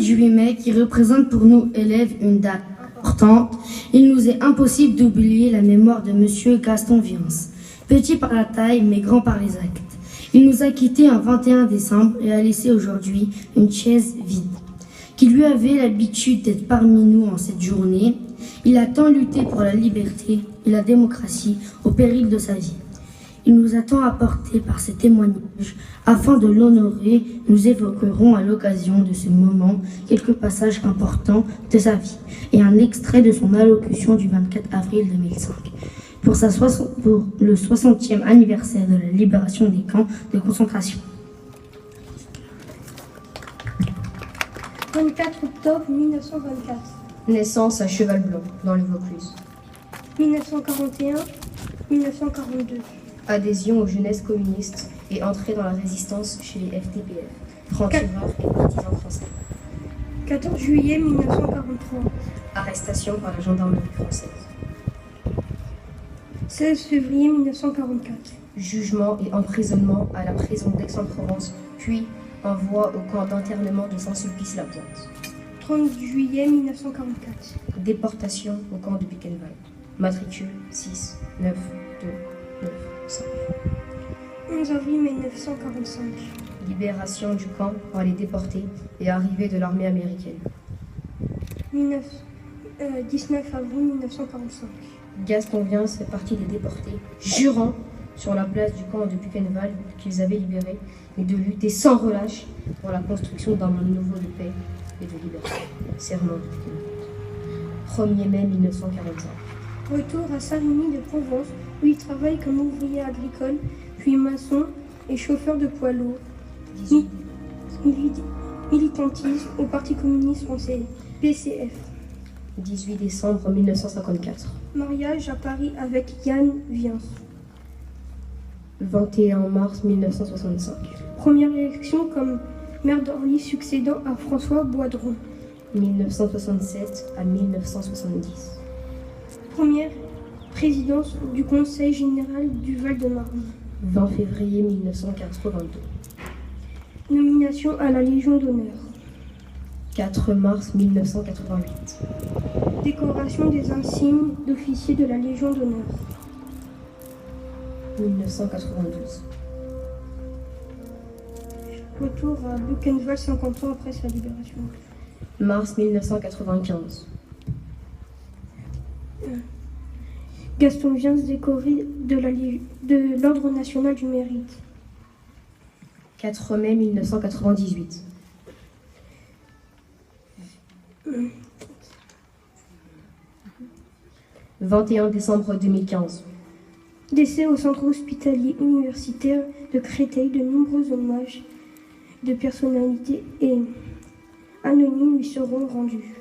du 8 mai, qui représente pour nous élèves une date importante, il nous est impossible d'oublier la mémoire de Monsieur Gaston Viance. Petit par la taille, mais grand par les actes. Il nous a quittés un 21 décembre et a laissé aujourd'hui une chaise vide. Qui lui avait l'habitude d'être parmi nous en cette journée, il a tant lutté pour la liberté et la démocratie au péril de sa vie. Il nous a tant apporté par ses témoignages. Afin de l'honorer, nous évoquerons à l'occasion de ce moment quelques passages importants de sa vie et un extrait de son allocution du 24 avril 2005 pour le 60e anniversaire de la libération des camps de concentration. 24 octobre 1924. Naissance à Cheval-Blanc, dans le Vaucluse. 1941-1942. Adhésion aux jeunesses communistes et entrée dans la résistance chez les FTPF, francs-tireurs et partisans français. 14 juillet 1943. Arrestation par la gendarmerie française. 16 février 1944. Jugement et emprisonnement à la prison d'Aix-en-Provence, puis envoi au camp d'internement de Saint-Sulpice-la-Pointe. 30 juillet 1944. Déportation au camp de Buchenwald. Matricule 6 9 2 9 5. 11 avril 1945. Libération du camp par les déportés et arrivée de l'armée américaine. 19 avril 1945. Gaston Viance fait partie des déportés, jurant sur la place du camp de Buchenwald qu'ils avaient libéré et de lutter sans relâche pour la construction d'un monde nouveau de paix et de liberté. Serment de Buchenwald. 1er mai 1945. Retour à Savigny de Provence, où il travaille comme ouvrier agricole, puis maçon et chauffeur de poids lourd. Militantisme au Parti communiste français, PCF. 18 décembre 1954. Mariage à Paris avec Yann Viance. 21 mars 1965. Première élection comme maire d'Orly succédant à François Boisdron. 1967 à 1970. Première présidence du Conseil général du Val-de-Marne. 20 février 1982. Nomination à la Légion d'honneur. 4 mars 1988. Décoration des insignes d'officier de la Légion d'honneur. 1992. Retour à Buchenwald 50 ans après sa libération. Mars 1995. Gaston Viance décoré de l'Ordre national du mérite. 4 mai 1998. 21 décembre 2015. Décès au centre hospitalier universitaire de Créteil, de nombreux hommages de personnalités et anonymes lui seront rendus.